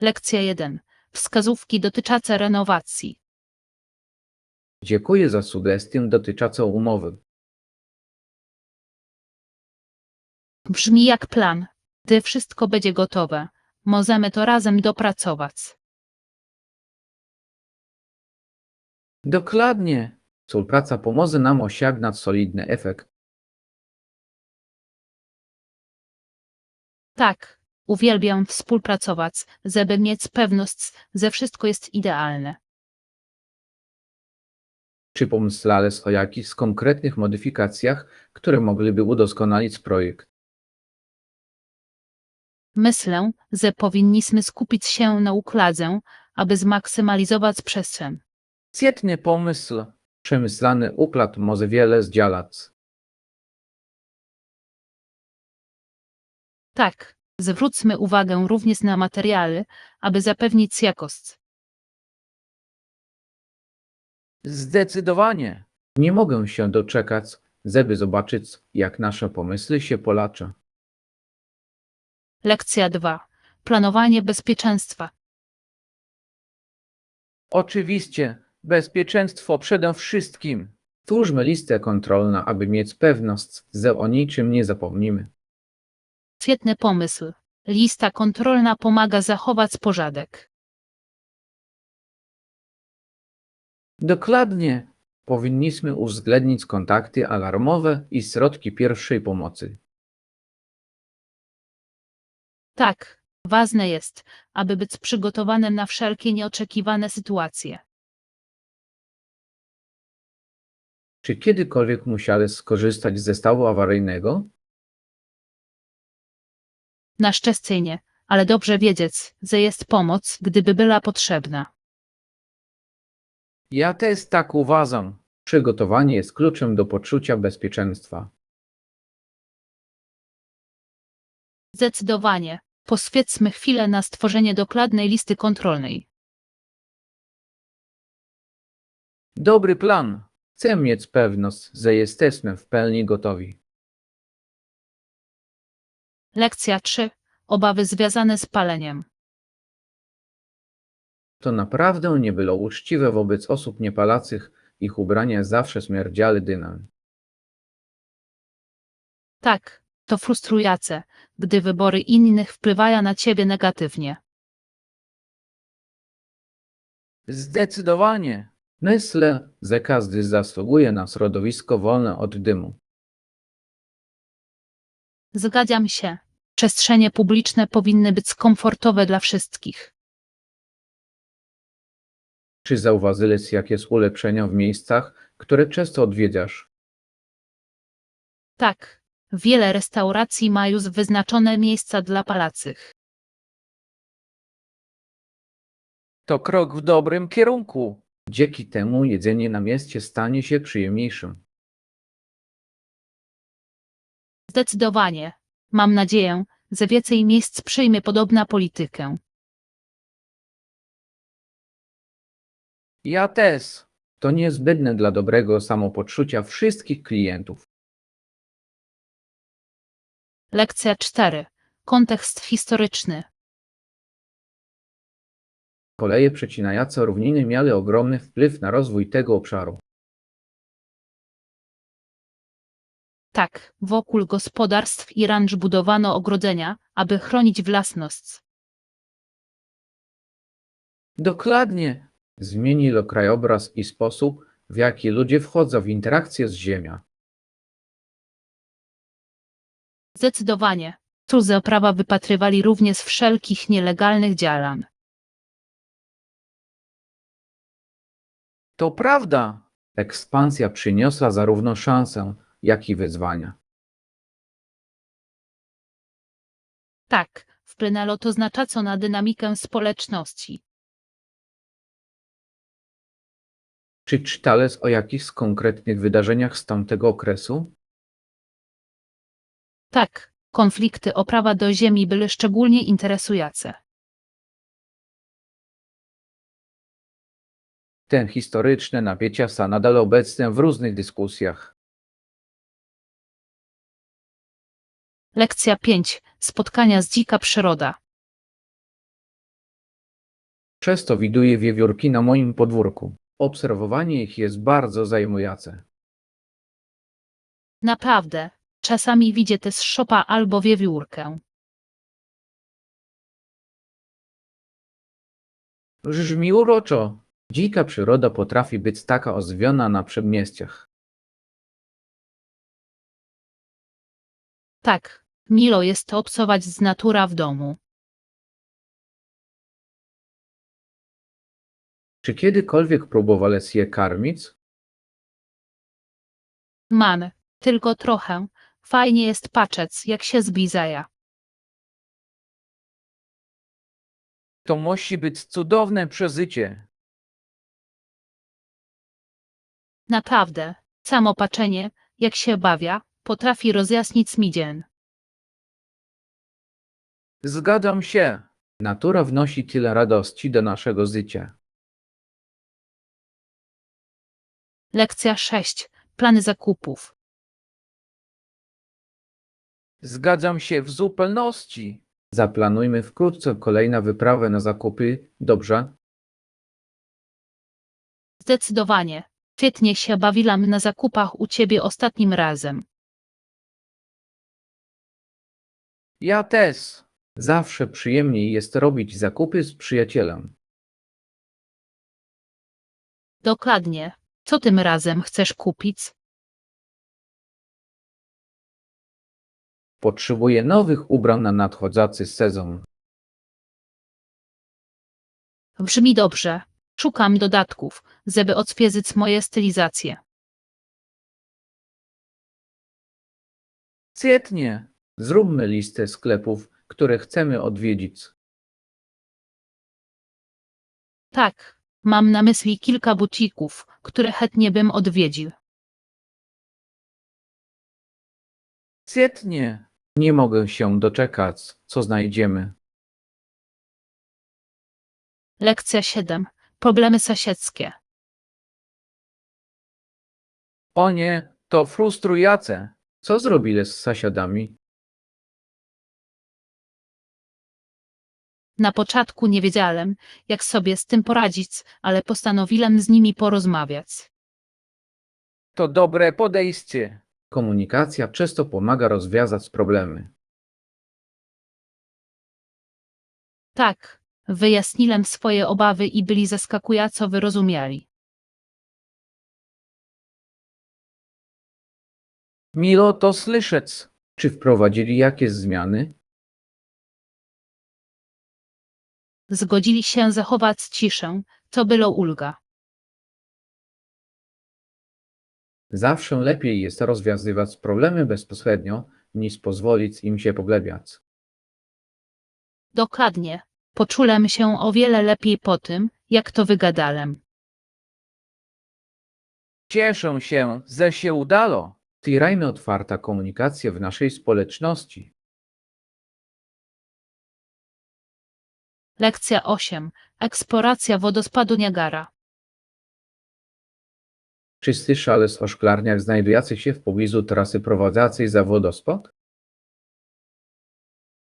Lekcja 1. Wskazówki dotyczące renowacji. Dziękuję za sugestię dotyczącą umowy. Brzmi jak plan. Gdy wszystko będzie gotowe, możemy to razem dopracować. Dokładnie. Współpraca pomoże nam osiągnąć solidny efekt. Tak, uwielbiam współpracować, żeby mieć pewność, że wszystko jest idealne. Czy pomyślałeś o jakichś konkretnych modyfikacjach, które mogliby udoskonalić projekt? Myślę, że powinniśmy skupić się na układzie, aby zmaksymalizować przestrzeń. Świetny pomysł. Przemyślany układ może wiele zdziałać. Tak, zwróćmy uwagę również na materiały, aby zapewnić jakość. Zdecydowanie. Nie mogę się doczekać, żeby zobaczyć, jak nasze pomysły się polaczą. Lekcja 2. Planowanie bezpieczeństwa. Oczywiście, bezpieczeństwo przede wszystkim. Twórzmy listę kontrolną, aby mieć pewność, że o niczym nie zapomnimy. Świetny pomysł. Lista kontrolna pomaga zachować porządek. Dokładnie. Powinniśmy uwzględnić kontakty alarmowe i środki pierwszej pomocy. Tak, ważne jest, aby być przygotowanym na wszelkie nieoczekiwane sytuacje. Czy kiedykolwiek musiałeś skorzystać z zestawu awaryjnego? Na szczęście nie, ale dobrze wiedzieć, że jest pomoc, gdyby była potrzebna. Ja też tak uważam. Przygotowanie jest kluczem do poczucia bezpieczeństwa. Zdecydowanie. Poświęćmy chwilę na stworzenie dokładnej listy kontrolnej. Dobry plan. Chcę mieć pewność, że jesteśmy w pełni gotowi. Lekcja 3. Obawy związane z paleniem. To naprawdę nie było uczciwe wobec osób niepalacych, ich ubrania zawsze śmierdziały dymem. Tak, to frustrujące, gdy wybory innych wpływają na ciebie negatywnie. Zdecydowanie. Myślę, że każdy zasługuje na środowisko wolne od dymu. Zgadzam się. Przestrzenie publiczne powinny być komfortowe dla wszystkich. Czy zauważyłeś jakieś ulepszenia w miejscach, które często odwiedzasz? Tak, wiele restauracji ma już wyznaczone miejsca dla palacych. To krok w dobrym kierunku. Dzięki temu jedzenie na mieście stanie się przyjemniejszym. Zdecydowanie. Mam nadzieję, że więcej miejsc przyjmie podobną politykę. Ja też. To niezbędne dla dobrego samopoczucia wszystkich klientów. Lekcja 4. Kontekst historyczny. Koleje przecinające równiny miały ogromny wpływ na rozwój tego obszaru. Tak, wokół gospodarstw i ranch budowano ogrodzenia, aby chronić własność. Dokładnie. Zmienilo krajobraz i sposób, w jaki ludzie wchodzą w interakcję z ziemią. Zdecydowanie. Cudze prawa wypatrywali również wszelkich nielegalnych działań. To prawda. Ekspansja przyniosła zarówno szansę, jak i wyzwania. Tak, wpłynęło to znacząco na dynamikę społeczności. Czy czytałeś o jakichś konkretnych wydarzeniach z tamtego okresu? Tak, konflikty o prawa do ziemi były szczególnie interesujące. Te historyczne napięcia są nadal obecne w różnych dyskusjach. Lekcja 5. Spotkania z dzika przyroda. Często widuję wiewiórki na moim podwórku. Obserwowanie ich jest bardzo zajmujące. Naprawdę, czasami widzę też szopa albo wiewiórkę. Brzmi uroczo. Dzika przyroda potrafi być taka ozwiona na przedmieściach. Tak, milo jest to obcować z natura w domu. Czy kiedykolwiek próbowałeś je karmić? Mam, tylko trochę. Fajnie jest patrzeć, jak się zbliżają. To musi być cudowne przeżycie. Naprawdę, samo patrzenie, jak się bawia, potrafi rozjaśnić mi dzień. Zgadzam się. Natura wnosi tyle radości do naszego życia. Lekcja 6. Plany zakupów. Zgadzam się w zupełności. Zaplanujmy wkrótce kolejną wyprawę na zakupy, dobrze? Zdecydowanie. Świetnie się bawiłam na zakupach u ciebie ostatnim razem. Ja też. Zawsze przyjemniej jest robić zakupy z przyjacielem. Dokładnie. Co tym razem chcesz kupić? Potrzebuję nowych ubrań na nadchodzący sezon. Brzmi dobrze. Szukam dodatków, żeby odświeżyć moje stylizacje. Świetnie. Zróbmy listę sklepów, które chcemy odwiedzić. Tak, mam na myśli kilka butików, które chętnie bym odwiedził. Świetnie. Nie mogę się doczekać, co znajdziemy. Lekcja 7. Problemy sąsiedzkie. O nie, to frustrujące. Co zrobili z sąsiadami? Na początku nie wiedziałem, jak sobie z tym poradzić, ale postanowiłem z nimi porozmawiać. To dobre podejście. Komunikacja często pomaga rozwiązać problemy. Tak, wyjaśniłem swoje obawy i byli zaskakująco wyrozumiali. Milo to słyszeć. Czy wprowadzili jakieś zmiany? Zgodzili się zachować ciszę, to było ulga. Zawsze lepiej jest rozwiązywać problemy bezpośrednio, niż pozwolić im się pogłębiać. Dokładnie. Poczułem się o wiele lepiej po tym, jak to wygadałem. Cieszę się, że się udało. Wspierajmy otwarta komunikacja w naszej społeczności. Lekcja 8. Eksploracja wodospadu Niagara. Czy słyszałeś o szklarniach znajdujących się w pobliżu trasy prowadzącej za wodospad?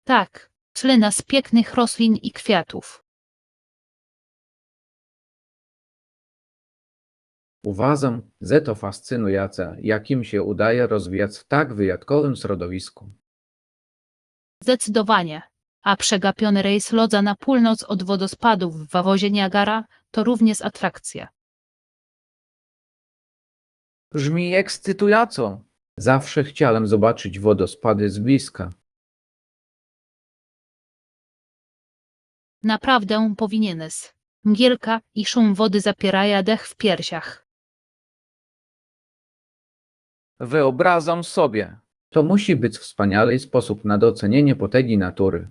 Tak, tlena z pięknych roślin i kwiatów. Uważam, że to fascynujące, jak im się udaje rozwijać w tak wyjątkowym środowisku. Zdecydowanie. A przegapiony rejs lodza na północ od wodospadów w Wawozie Niagara to również atrakcja. Brzmi ekscytująco. Zawsze chciałem zobaczyć wodospady z bliska. Naprawdę powinieneś. Mgielka i szum wody zapierają dech w piersiach. Wyobrażam sobie. To musi być wspaniały sposób na docenienie potęgi natury.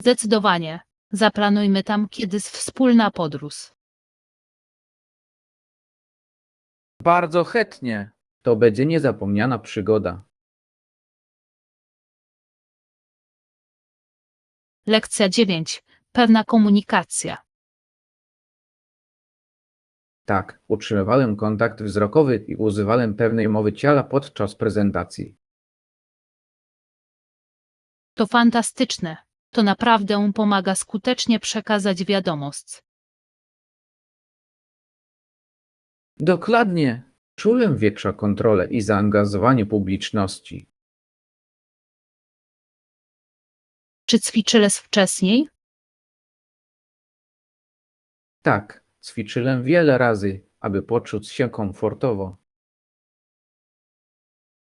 Zdecydowanie. Zaplanujmy tam kiedyś wspólna podróż. Bardzo chętnie. To będzie niezapomniana przygoda. Lekcja 9. Pewna komunikacja. Tak, utrzymywałem kontakt wzrokowy i używałem pewnej mowy ciała podczas prezentacji. To fantastyczne. To naprawdę pomaga skutecznie przekazać wiadomość. Dokładnie. Czułem większą kontrolę i zaangażowanie publiczności. Czy ćwiczyłeś wcześniej? Tak, ćwiczyłem wiele razy, aby poczuć się komfortowo.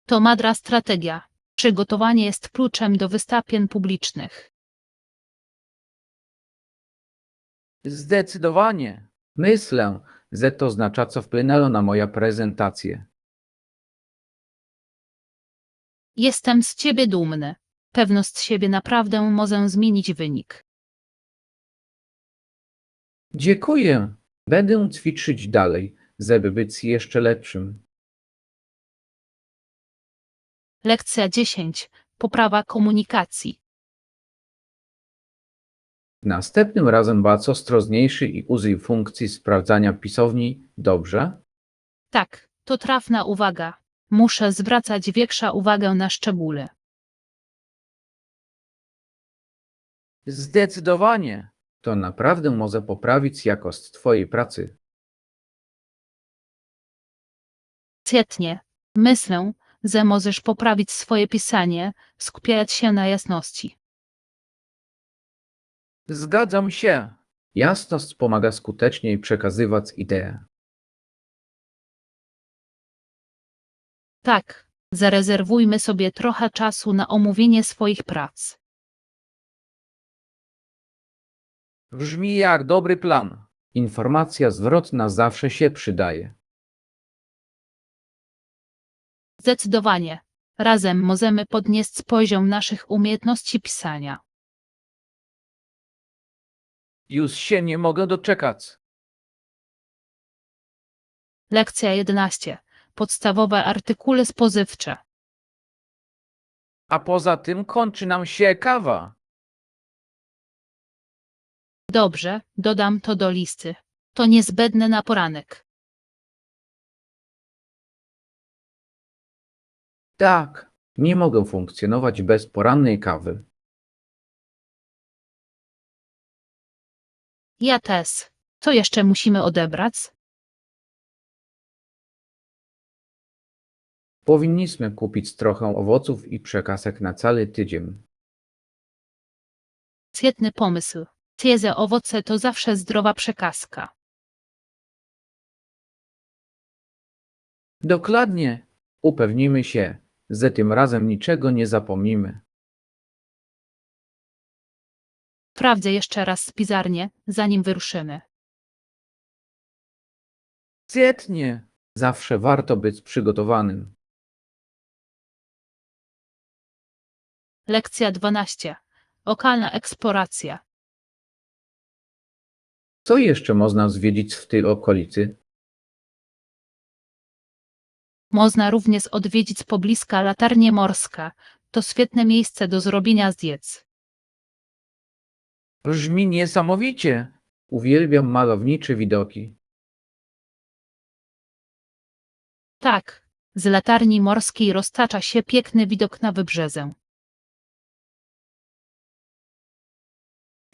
To mądra strategia. Przygotowanie jest kluczem do wystąpień publicznych. Zdecydowanie. Myślę, że to znacząco wpłynęło na moją prezentację. Jestem z ciebie dumny. Pewność siebie naprawdę może zmienić wynik. Dziękuję. Będę ćwiczyć dalej, żeby być jeszcze lepszym. Lekcja 10. Poprawa komunikacji. Następnym razem bądź ostrożniejszy i użyj funkcji sprawdzania pisowni. Dobrze? Tak, to trafna uwaga. Muszę zwracać większą uwagę na szczegóły. Zdecydowanie. To naprawdę może poprawić jakość twojej pracy. Świetnie. Myślę, że możesz poprawić swoje pisanie, skupiać się na jasności. Zgadzam się. Jasność pomaga skuteczniej przekazywać idee. Tak, zarezerwujmy sobie trochę czasu na omówienie swoich prac. Brzmi jak dobry plan. Informacja zwrotna zawsze się przydaje. Zdecydowanie. Razem możemy podnieść poziom naszych umiejętności pisania. Już się nie mogę doczekać. Lekcja 11. Podstawowe artykuły spożywcze. A poza tym kończy nam się kawa. Dobrze, dodam to do listy. To niezbędne na poranek. Tak, nie mogę funkcjonować bez porannej kawy. Ja też. Co jeszcze musimy odebrać? Powinniśmy kupić trochę owoców i przekąsek na cały tydzień. Świetny pomysł. Świeże owoce to zawsze zdrowa przekąska. Dokładnie. Upewnimy się, że tym razem niczego nie zapomnimy. Sprawdzę jeszcze raz spisarnię, zanim wyruszymy. Świetnie. Zawsze warto być przygotowanym. Lekcja 12. Lokalna eksploracja. Co jeszcze można zwiedzić w tej okolicy? Można również odwiedzić pobliska Latarnię Morska. To świetne miejsce do zrobienia zdjęć. Brzmi niesamowicie. Uwielbiam malownicze widoki. Tak, z Latarni Morskiej roztacza się piękny widok na wybrzeże.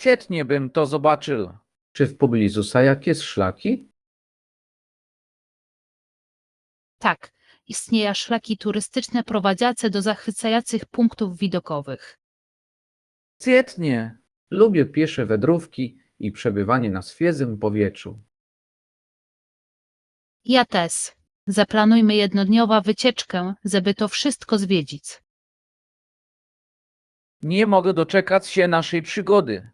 Świetnie bym to zobaczył. Czy w pobliżu są jakieś szlaki? Tak, istnieją szlaki turystyczne prowadzące do zachwycających punktów widokowych. Świetnie. Lubię piesze wędrówki i przebywanie na świeżym powietrzu. Ja też. Zaplanujmy jednodniową wycieczkę, żeby to wszystko zwiedzić. Nie mogę doczekać się naszej przygody.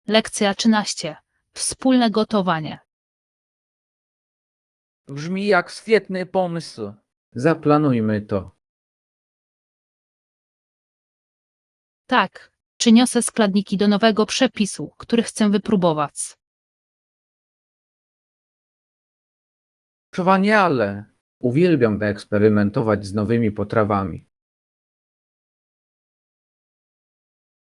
Lekcja 13. Wspólne gotowanie. Brzmi jak świetny pomysł. Zaplanujmy to. Tak, przyniosę składniki do nowego przepisu, który chcę wypróbować. Wspaniale. Uwielbiam eksperymentować z nowymi potrawami.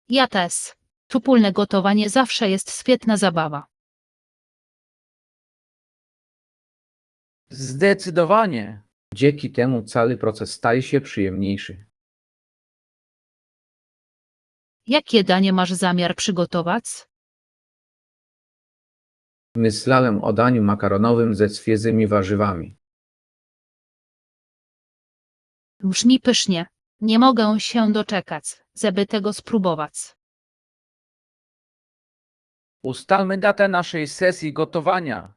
Ja też. Wspólne gotowanie zawsze jest świetna zabawa. Zdecydowanie. Dzięki temu cały proces staje się przyjemniejszy. Jakie danie masz zamiar przygotować? Myślałem o daniu makaronowym ze świeżymi warzywami. Brzmi pysznie. Nie mogę się doczekać, żeby tego spróbować. Ustalmy datę naszej sesji gotowania.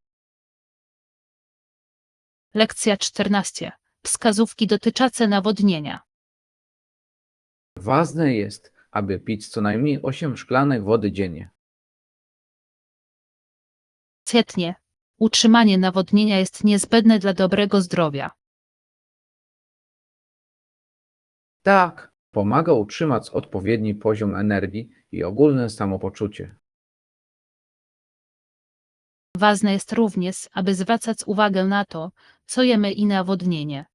Lekcja 14. Wskazówki dotyczące nawodnienia. Ważne jest, aby pić co najmniej 8 szklanek wody dziennie. Świetnie. Utrzymanie nawodnienia jest niezbędne dla dobrego zdrowia. Tak, pomaga utrzymać odpowiedni poziom energii i ogólne samopoczucie. Ważne jest również, aby zwracać uwagę na to, co jemy i nawodnienie.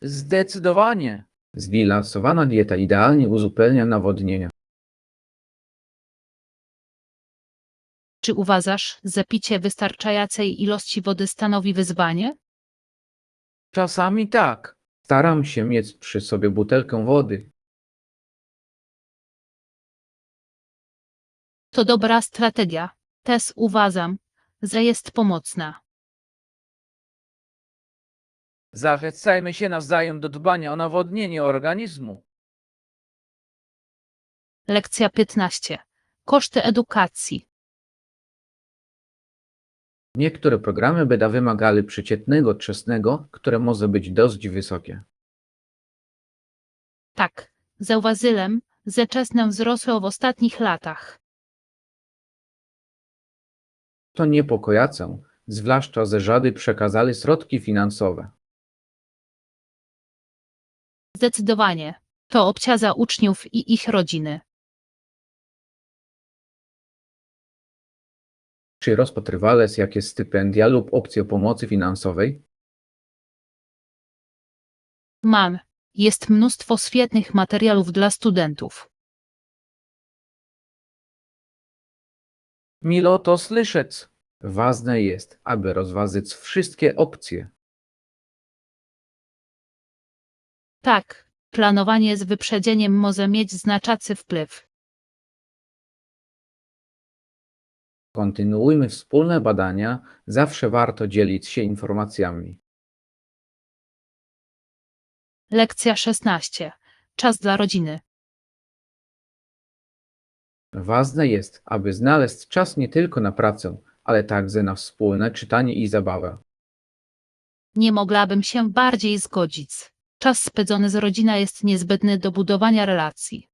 Zdecydowanie. Zbilansowana dieta idealnie uzupełnia nawodnienia. Czy uważasz, że picie wystarczającej ilości wody stanowi wyzwanie? Czasami tak. Staram się mieć przy sobie butelkę wody. To dobra strategia. Też uważam, że jest pomocna. Zachęcajmy się nawzajem do dbania o nawodnienie organizmu. Lekcja 15. Koszty edukacji. Niektóre programy będą wymagały przeciętnego czesnego, które może być dość wysokie. Tak, zauważyłem, że czesne wzrosło w ostatnich latach. To niepokojące, zwłaszcza że rządy przekazały środki finansowe. Zdecydowanie. To obciąża uczniów i ich rodziny. Czy rozpatrywałeś jakieś stypendia lub opcje pomocy finansowej? Mam. Jest mnóstwo świetnych materiałów dla studentów. Milo to słyszeć. Ważne jest, aby rozważyć wszystkie opcje. Tak, planowanie z wyprzedzeniem może mieć znaczący wpływ. Kontynuujmy wspólne badania, zawsze warto dzielić się informacjami. Lekcja 16. Czas dla rodziny. Ważne jest, aby znaleźć czas nie tylko na pracę, ale także na wspólne czytanie i zabawę. Nie mogłabym się bardziej zgodzić. Czas spędzony z rodziną jest niezbędny do budowania relacji.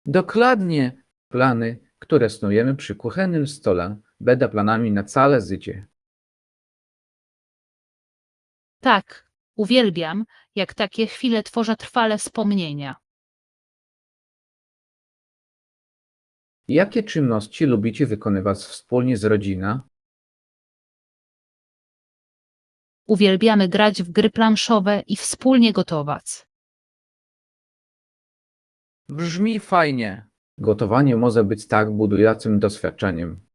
Dokładnie. Plany, które snujemy przy kuchennym stole, będą planami na całe życie. Tak, uwielbiam, jak takie chwile tworzą trwale wspomnienia. Jakie czynności lubicie wykonywać wspólnie z rodziną? Uwielbiamy grać w gry planszowe i wspólnie gotować. Brzmi fajnie. Gotowanie może być tak budującym doświadczeniem.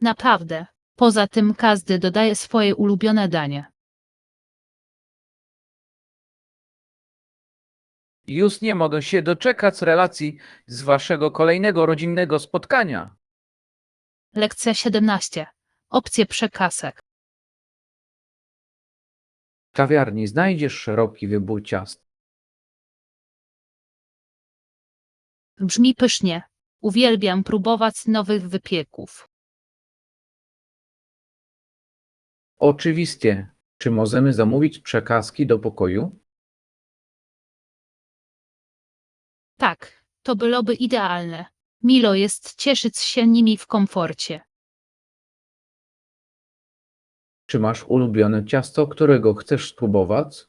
Naprawdę. Poza tym każdy dodaje swoje ulubione danie. Już nie mogę się doczekać relacji z waszego kolejnego rodzinnego spotkania. Lekcja 17. Opcje przekąsek. W kawiarni znajdziesz szeroki wybór ciast. Brzmi pysznie. Uwielbiam próbować nowych wypieków. Oczywiście. Czy możemy zamówić przekąski do pokoju? Tak, to byłoby idealne. Milo jest cieszyć się nimi w komforcie. Czy masz ulubione ciasto, którego chcesz spróbować?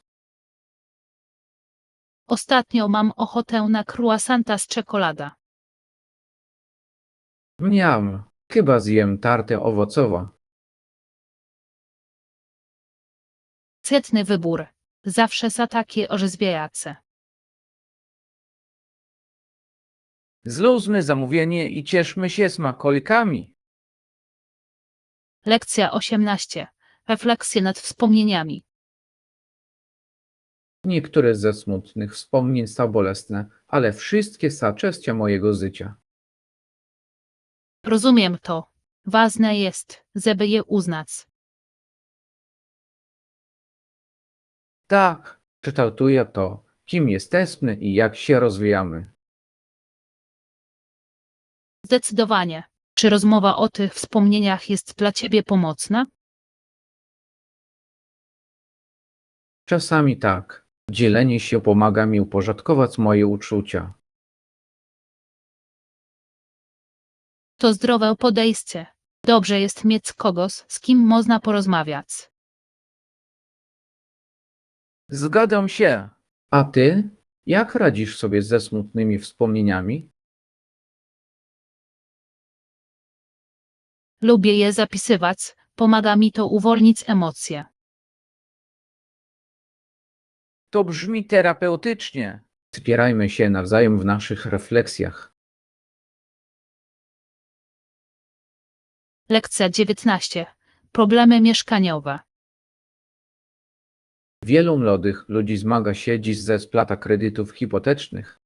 Ostatnio mam ochotę na croissanta z czekolada. Miam. Chyba zjem tartę owocową. Świetny wybór. Zawsze za takie orzeźwiające. Zlóżmy zamówienie i cieszmy się smakolikami. Lekcja 18. Refleksje nad wspomnieniami. Niektóre ze smutnych wspomnień są bolesne, ale wszystkie są częścią mojego życia. Rozumiem to. Ważne jest, żeby je uznać. Tak, kształtuje to, kim jesteśmy i jak się rozwijamy. Zdecydowanie. Czy rozmowa o tych wspomnieniach jest dla ciebie pomocna? Czasami tak. Dzielenie się pomaga mi uporządkować moje uczucia. To zdrowe podejście. Dobrze jest mieć kogoś, z kim można porozmawiać. Zgadzam się. A ty? Jak radzisz sobie ze smutnymi wspomnieniami? Lubię je zapisywać, pomaga mi to uwolnić emocje. To brzmi terapeutycznie. Wspierajmy się nawzajem w naszych refleksjach. Lekcja 19. Problemy mieszkaniowe. Wielu młodych ludzi zmaga się dziś ze spłatą kredytów hipotecznych.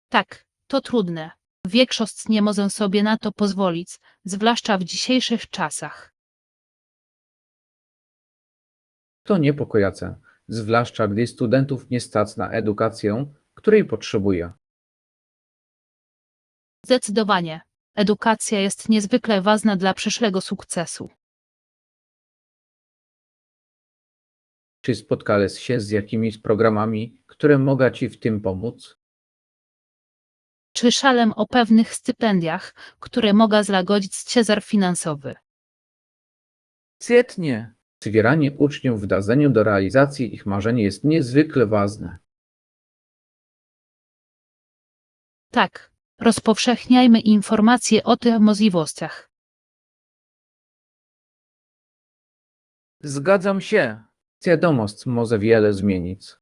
Tak, to trudne. Większość nie może sobie na to pozwolić, zwłaszcza w dzisiejszych czasach. To niepokojące, zwłaszcza gdy studentów nie stać na edukację, której potrzebuje. Zdecydowanie. Edukacja jest niezwykle ważna dla przyszłego sukcesu. Czy spotkałeś się z jakimiś programami, które mogą ci w tym pomóc? Słyszałem o pewnych stypendiach, które mogą złagodzić ciężar finansowy. Świetnie! Wspieranie uczniów w dążeniu do realizacji ich marzeń jest niezwykle ważne. Tak, rozpowszechniajmy informacje o tych możliwościach. Zgadzam się. Świadomość może wiele zmienić.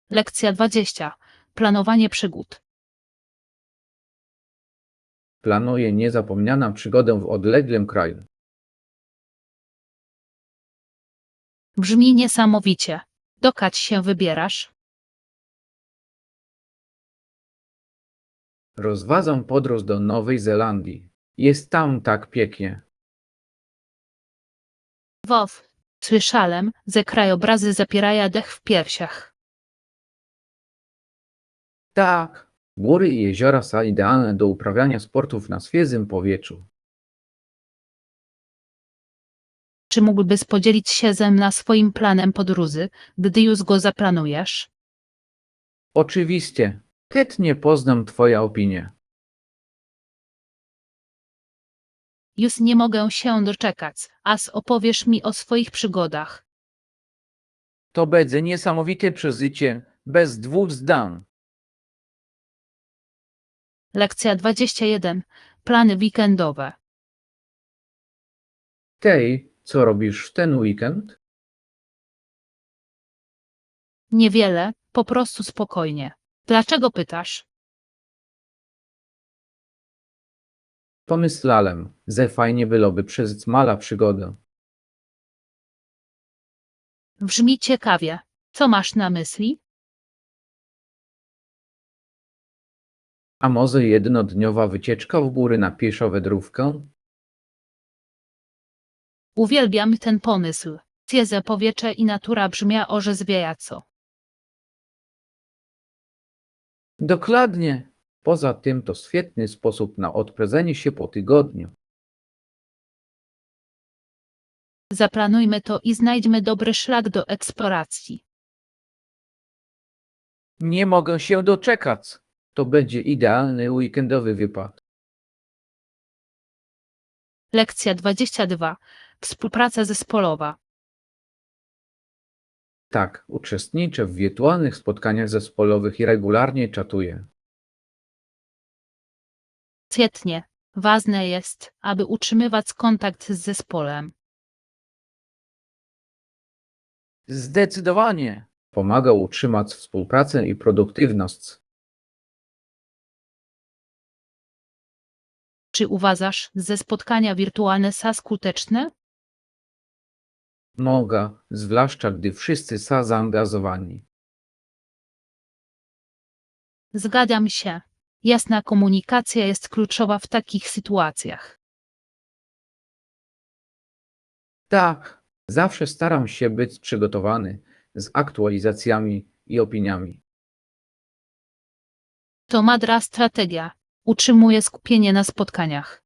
Lekcja 20. Planowanie przygód. Planuję niezapomnianą przygodę w odległym kraju. Brzmi niesamowicie. Dokąd się wybierasz? Rozważam podróż do Nowej Zelandii. Jest tam tak pięknie. Wow, słyszałem, że krajobrazy zapierają dech w piersiach. Tak, góry i jeziora są idealne do uprawiania sportów na świeżym powietrzu. Czy mógłbyś podzielić się ze mną swoim planem podróży, gdy już go zaplanujesz? Oczywiście, chętnie poznam Twoją opinię. Już nie mogę się doczekać, aż opowiesz mi o swoich przygodach. To będzie niesamowite przeżycie, bez dwóch zdań. Lekcja 21. Plany weekendowe. Tej, co robisz w ten weekend? Niewiele, po prostu spokojnie. Dlaczego pytasz? Pomyślałem, że fajnie byłoby przeżyć mała przygodę. Brzmi ciekawie. Co masz na myśli? A może jednodniowa wycieczka w góry na pieszo wędrówkę? Uwielbiam ten pomysł. Świeże powietrze i natura brzmia orzeźwiająco. Dokładnie. Poza tym to świetny sposób na odprężenie się po tygodniu. Zaplanujmy to i znajdźmy dobry szlak do eksploracji. Nie mogę się doczekać. To będzie idealny weekendowy wypad. Lekcja 22. Współpraca zespołowa. Tak, uczestniczę w wirtualnych spotkaniach zespołowych i regularnie czatuję. Świetnie. Ważne jest, aby utrzymywać kontakt z zespołem. Zdecydowanie. Pomaga utrzymać współpracę i produktywność. Czy uważasz, że spotkania wirtualne są skuteczne? Mogę, zwłaszcza gdy wszyscy są zaangażowani. Zgadzam się. Jasna komunikacja jest kluczowa w takich sytuacjach. Tak, zawsze staram się być przygotowany z aktualizacjami i opiniami. To mądra strategia. Utrzymuje skupienie na spotkaniach.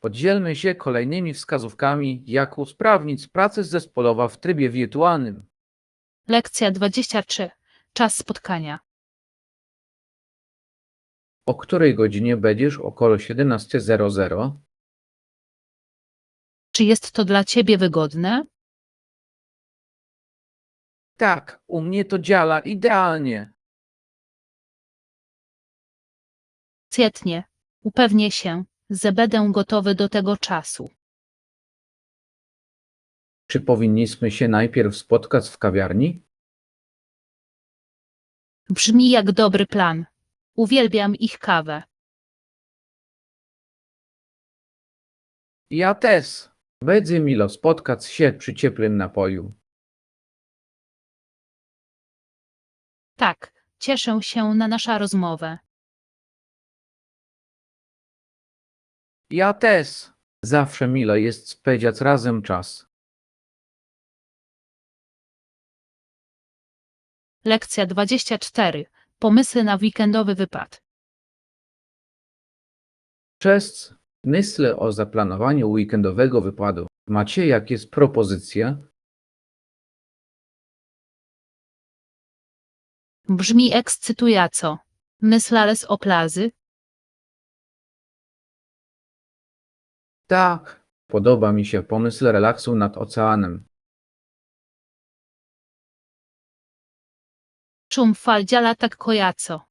Podzielmy się kolejnymi wskazówkami, jak usprawnić pracę zespołową w trybie wirtualnym. Lekcja 23. Czas spotkania. O której godzinie będziesz około 17:00? Czy jest to dla Ciebie wygodne? Tak, u mnie to działa idealnie. Świetnie. Upewnię się, że będę gotowy do tego czasu. Czy powinniśmy się najpierw spotkać w kawiarni? Brzmi jak dobry plan. Uwielbiam ich kawę. Ja też. Będzie milo spotkać się przy ciepłym napoju. Tak, cieszę się na naszą rozmowę. Ja też. Zawsze milo jest spędzać razem czas. Lekcja 24. Pomysły na weekendowy wypad. Cześć. Myślę o zaplanowaniu weekendowego wypadu. Macie jakieś propozycje? Brzmi ekscytująco. Myślałeś o plaży? Tak. Podoba mi się pomysł relaksu nad oceanem. Szum fal działa tak kojaco.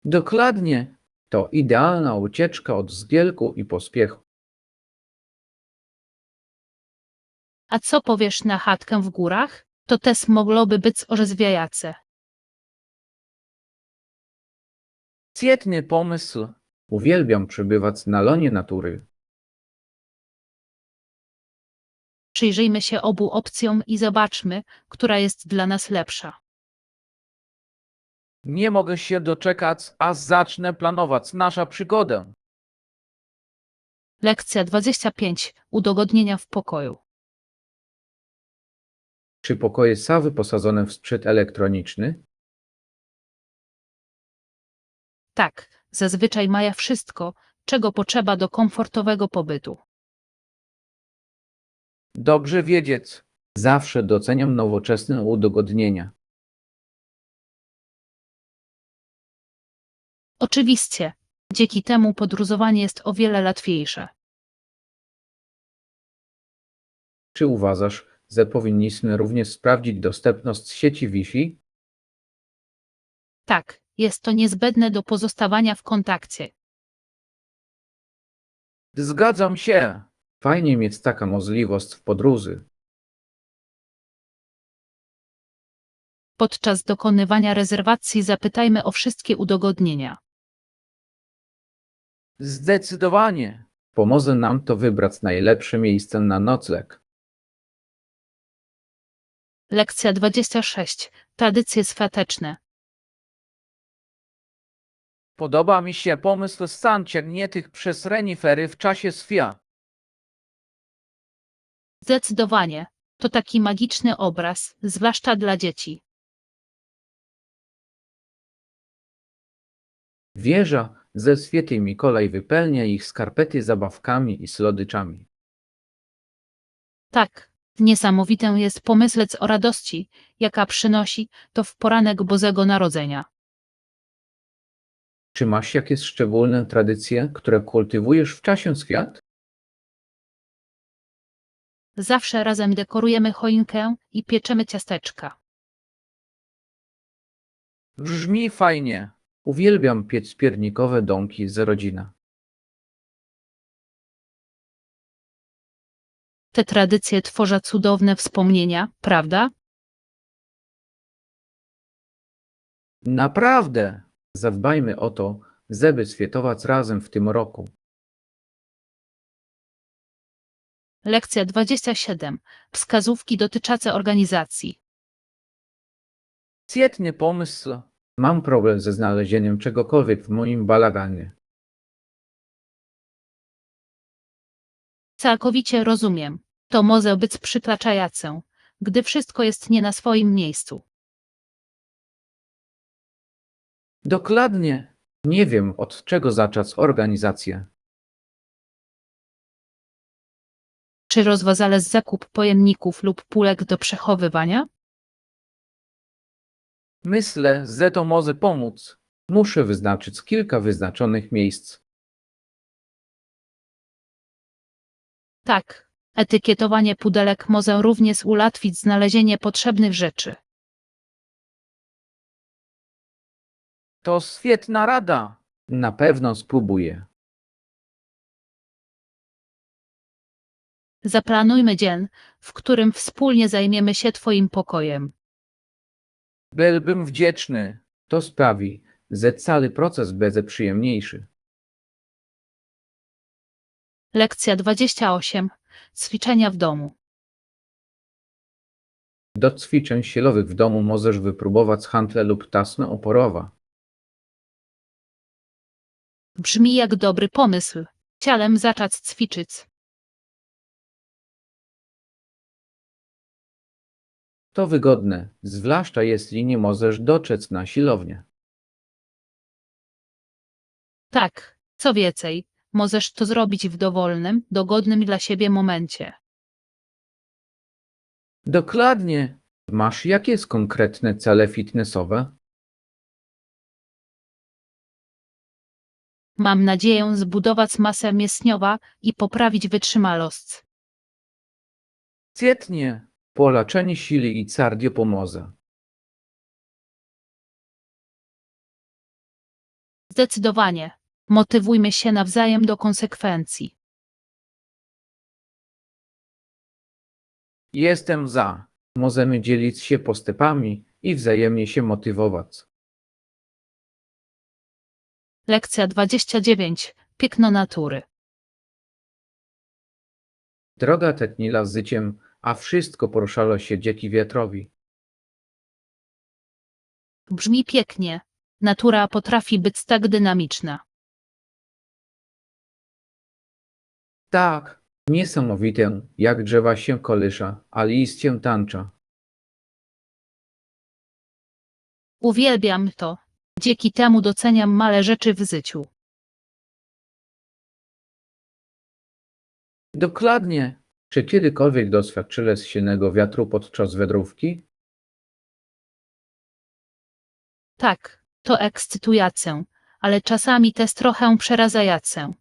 Dokładnie. To idealna ucieczka od zgielku i pospiechu. A co powiesz na chatkę w górach? To też mogłoby być orzeźwiające. Świetny pomysł. Uwielbiam przebywać na łonie natury. Przyjrzyjmy się obu opcjom i zobaczmy, która jest dla nas lepsza. Nie mogę się doczekać, aż zacznę planować naszą przygodę. Lekcja 25. Udogodnienia w pokoju. Czy pokoje są wyposażone w sprzęt elektroniczny? Tak, zazwyczaj mają wszystko, czego potrzeba do komfortowego pobytu. Dobrze wiedzieć. Zawsze doceniam nowoczesne udogodnienia. Oczywiście, dzięki temu podróżowanie jest o wiele łatwiejsze. Czy uważasz, że powinniśmy również sprawdzić dostępność sieci Wi-Fi? Tak, jest to niezbędne do pozostawania w kontakcie. Zgadzam się. Fajnie mieć taką możliwość w podróży. Podczas dokonywania rezerwacji zapytajmy o wszystkie udogodnienia. Zdecydowanie. Pomoże nam to wybrać najlepsze miejsce na nocleg. Lekcja 26. Tradycje świąteczne. Podoba mi się pomysł ściągniętych przez renifery w czasie świąt. Zdecydowanie, to taki magiczny obraz, zwłaszcza dla dzieci. Wieża ze święty Mikołaj wypełnia ich skarpety zabawkami i słodyczami. Tak, niesamowite jest pomyśleć o radości, jaka przynosi to w poranek Bożego Narodzenia. Czy masz jakieś szczególne tradycje, które kultywujesz w czasie świąt? Zawsze razem dekorujemy choinkę i pieczemy ciasteczka. Brzmi fajnie. Uwielbiam piec piernikowe domki z rodzina. Te tradycje tworzą cudowne wspomnienia, prawda? Naprawdę! Zadbajmy o to, żeby świętować razem w tym roku. Lekcja 27. Wskazówki dotyczące organizacji. Świetny pomysł. Mam problem ze znalezieniem czegokolwiek w moim balaganie. Całkowicie rozumiem. To może być przytłaczające, gdy wszystko jest nie na swoim miejscu. Dokładnie. Nie wiem, od czego zacząć organizację. Czy rozważasz zakup pojemników lub pulek do przechowywania? Myślę, że to może pomóc. Muszę wyznaczyć kilka wyznaczonych miejsc. Tak. Etykietowanie pudelek może również ułatwić znalezienie potrzebnych rzeczy. To świetna rada. Na pewno spróbuję. Zaplanujmy dzień, w którym wspólnie zajmiemy się Twoim pokojem. Byłbym wdzięczny. To sprawi, że cały proces będzie przyjemniejszy. Lekcja 28. Ćwiczenia w domu. Do ćwiczeń siłowych w domu możesz wypróbować hantle lub tasnę oporowe. Brzmi jak dobry pomysł. Chciałem zacząć ćwiczyć. To wygodne, zwłaszcza jeśli nie możesz dotrzeć na siłownię. Tak, co więcej, możesz to zrobić w dowolnym, dogodnym dla siebie momencie. Dokładnie. Masz jakieś konkretne cele fitnessowe? Mam nadzieję zbudować masę mięśniową i poprawić wytrzymałość. Świetnie. Połączenie siły i cardio pomoże. Zdecydowanie. Motywujmy się nawzajem do konsekwencji. Jestem za. Możemy dzielić się postępami i wzajemnie się motywować. Lekcja 29. Piękno natury. Droga tętniła z życiem, a wszystko poruszało się dzięki wiatrowi. Brzmi pięknie. Natura potrafi być tak dynamiczna. Tak, niesamowite, jak drzewa się kołysza, a liście tańczą. Uwielbiam to. Dzięki temu doceniam małe rzeczy w życiu. Dokładnie. Czy kiedykolwiek doświadczyłeś silnego wiatru podczas wędrówki? Tak, to ekscytujące, ale czasami też trochę przerażające.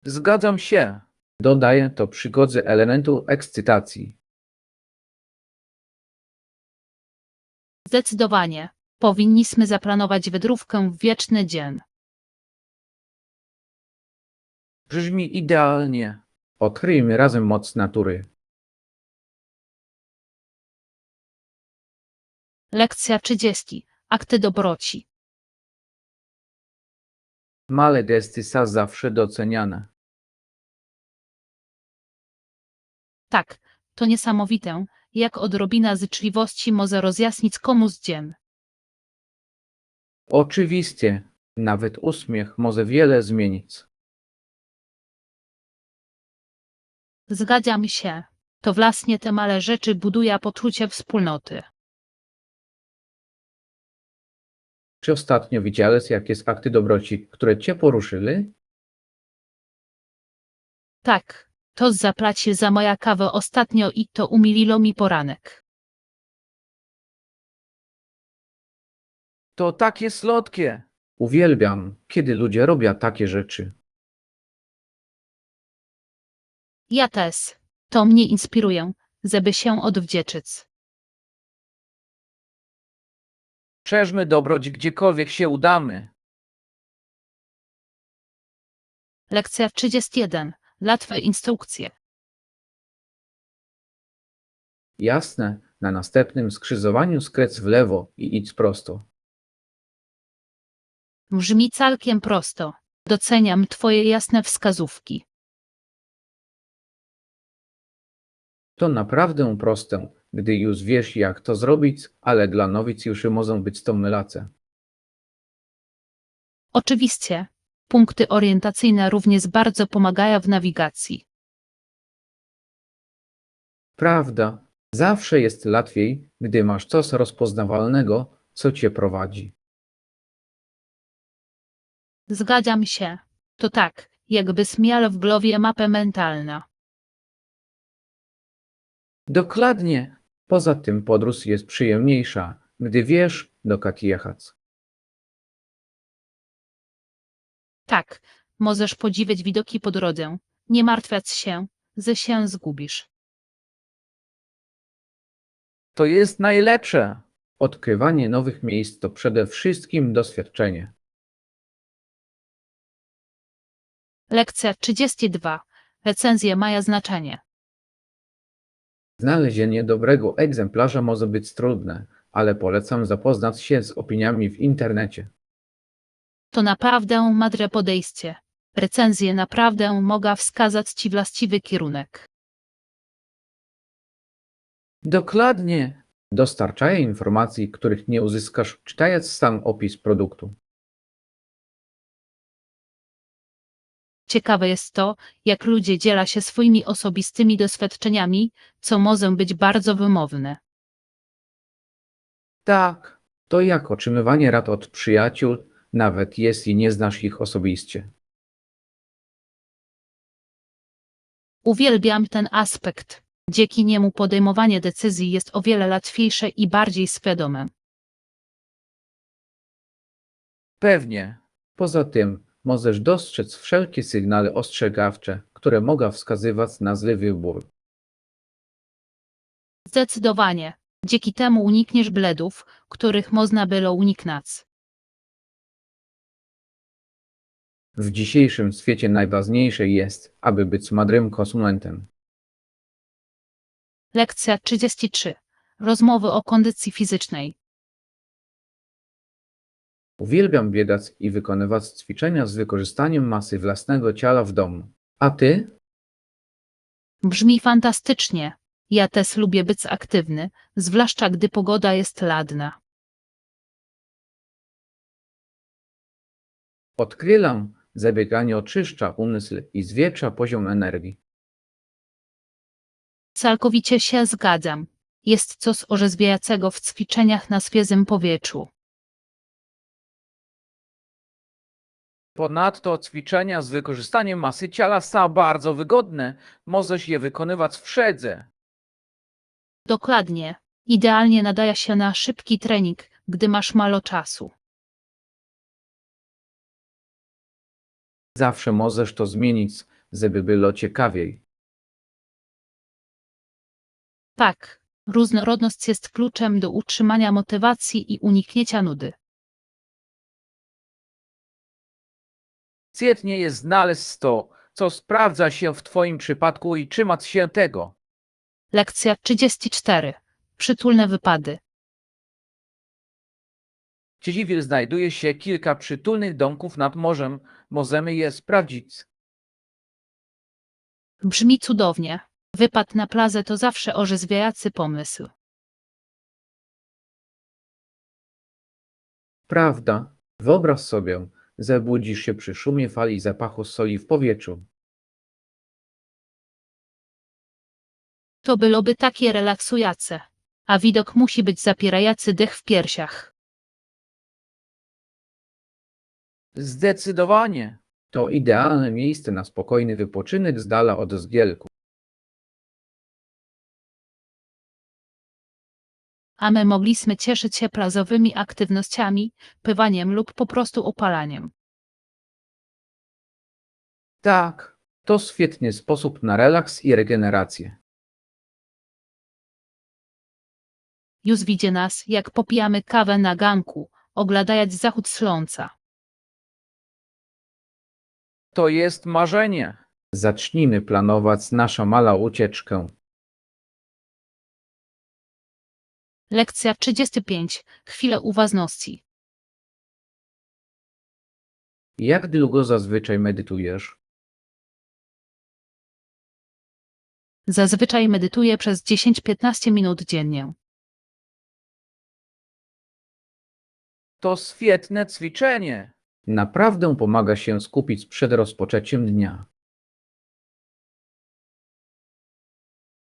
Zgadzam się. Dodaje to przygodze elementu ekscytacji. Zdecydowanie. Powinniśmy zaplanować wędrówkę w wieczny dzień. Brzmi idealnie. Odkryjmy razem moc natury. Lekcja 30. Akty dobroci. Małe gesty są zawsze doceniane. Tak, to niesamowite, jak odrobina życzliwości może rozjaśnić komuś dzień. Oczywiście, nawet uśmiech może wiele zmienić. Zgadzam się. To właśnie te małe rzeczy buduje poczucie wspólnoty. Czy ostatnio widziałeś jakieś akty dobroci, które cię poruszyły? Tak, to zapłacił za moją kawę ostatnio i to umiliło mi poranek. To takie słodkie. Uwielbiam, kiedy ludzie robią takie rzeczy. Ja też. To mnie inspiruje, żeby się odwdzięczyć. Szerzmy dobroć gdziekolwiek się udamy. Lekcja 31. Łatwe instrukcje. Jasne, na następnym skrzyżowaniu skręć w lewo i idź prosto. Brzmi całkiem prosto. Doceniam Twoje jasne wskazówki. To naprawdę proste, gdy już wiesz, jak to zrobić, ale dla nowicjuszy mogą być to mylace. Oczywiście, punkty orientacyjne również bardzo pomagają w nawigacji. Prawda, zawsze jest łatwiej, gdy masz coś rozpoznawalnego, co cię prowadzi. Zgadzam się. To tak, jakbyś miał w głowie mapę mentalną. Dokładnie. Poza tym podróż jest przyjemniejsza, gdy wiesz, dokąd jechać. Tak, możesz podziwiać widoki po drodze, nie martwić się, że się zgubisz. To jest najlepsze. Odkrywanie nowych miejsc to przede wszystkim doświadczenie. Lekcja 32. Recenzje mają znaczenie. Znalezienie dobrego egzemplarza może być trudne, ale polecam zapoznać się z opiniami w internecie. To naprawdę mądre podejście. Recenzje naprawdę mogą wskazać Ci właściwy kierunek. Dokładnie. Dostarczają informacji, których nie uzyskasz czytając sam opis produktu. Ciekawe jest to, jak ludzie dzielą się swoimi osobistymi doświadczeniami, co może być bardzo wymowne. Tak, to jak otrzymywanie rad od przyjaciół, nawet jeśli nie znasz ich osobiście. Uwielbiam ten aspekt. Dzięki niemu podejmowanie decyzji jest o wiele łatwiejsze i bardziej świadome. Pewnie. Poza tym możesz dostrzec wszelkie sygnały ostrzegawcze, które mogą wskazywać na zły wybór. Zdecydowanie. Dzięki temu unikniesz bledów, których można było uniknąć. W dzisiejszym świecie najważniejsze jest, aby być mądrym konsumentem. Lekcja 33. Rozmowy o kondycji fizycznej. Uwielbiam biegać i wykonywać ćwiczenia z wykorzystaniem masy własnego ciała w domu. A ty? Brzmi fantastycznie. Ja też lubię być aktywny, zwłaszcza gdy pogoda jest ładna. Odkryłam, że bieganie oczyszcza umysł i zwiększa poziom energii. Całkowicie się zgadzam. Jest coś orzeźwiającego w ćwiczeniach na świeżym powietrzu. Ponadto ćwiczenia z wykorzystaniem masy ciała są bardzo wygodne. Możesz je wykonywać wszędzie. Dokładnie. Idealnie nadaje się na szybki trening, gdy masz mało czasu. Zawsze możesz to zmienić, żeby było ciekawiej. Tak, różnorodność jest kluczem do utrzymania motywacji i uniknięcia nudy. Świetnie jest znaleźć to, co sprawdza się w Twoim przypadku i trzymać się tego. Lekcja 34. Przytulne wypady. W Cieciwil znajduje się kilka przytulnych domków nad morzem. Możemy je sprawdzić. Brzmi cudownie. Wypad na plazę to zawsze orzeźwiający pomysł. Prawda? Wyobraź sobie, że budzisz się przy szumie fali i zapachu soli w powietrzu. To byłoby takie relaksujące. A widok musi być zapierający dech w piersiach. Zdecydowanie. To idealne miejsce na spokojny wypoczynek z dala od zgielku. A my mogliśmy cieszyć się plażowymi aktywnościami, pływaniem lub po prostu opalaniem. Tak, to świetny sposób na relaks i regenerację. Już widzi nas, jak popijamy kawę na ganku, oglądając zachód słońca. To jest marzenie. Zacznijmy planować naszą małą ucieczkę. Lekcja 35. Chwile uważności. Jak długo zazwyczaj medytujesz? Zazwyczaj medytuję przez 10-15 minut dziennie. To świetne ćwiczenie. Naprawdę pomaga się skupić przed rozpoczęciem dnia.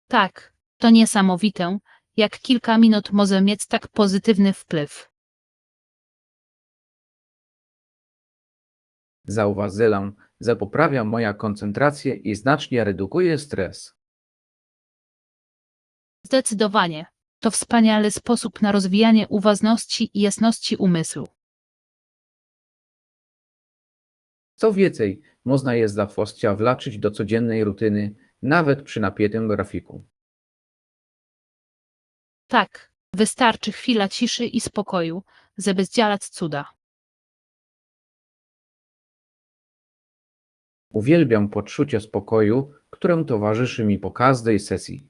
Tak, to niesamowite, jak kilka minut może mieć tak pozytywny wpływ. Zauważyłem, że poprawia moja koncentrację i znacznie redukuje stres. Zdecydowanie. To wspaniały sposób na rozwijanie uważności i jasności umysłu. Co więcej, można je zawsze wlaczyć do codziennej rutyny, nawet przy napiętym grafiku. Tak, wystarczy chwila ciszy i spokoju, żeby zdziałać cuda. Uwielbiam poczucie spokoju, któremu towarzyszy mi po każdej sesji.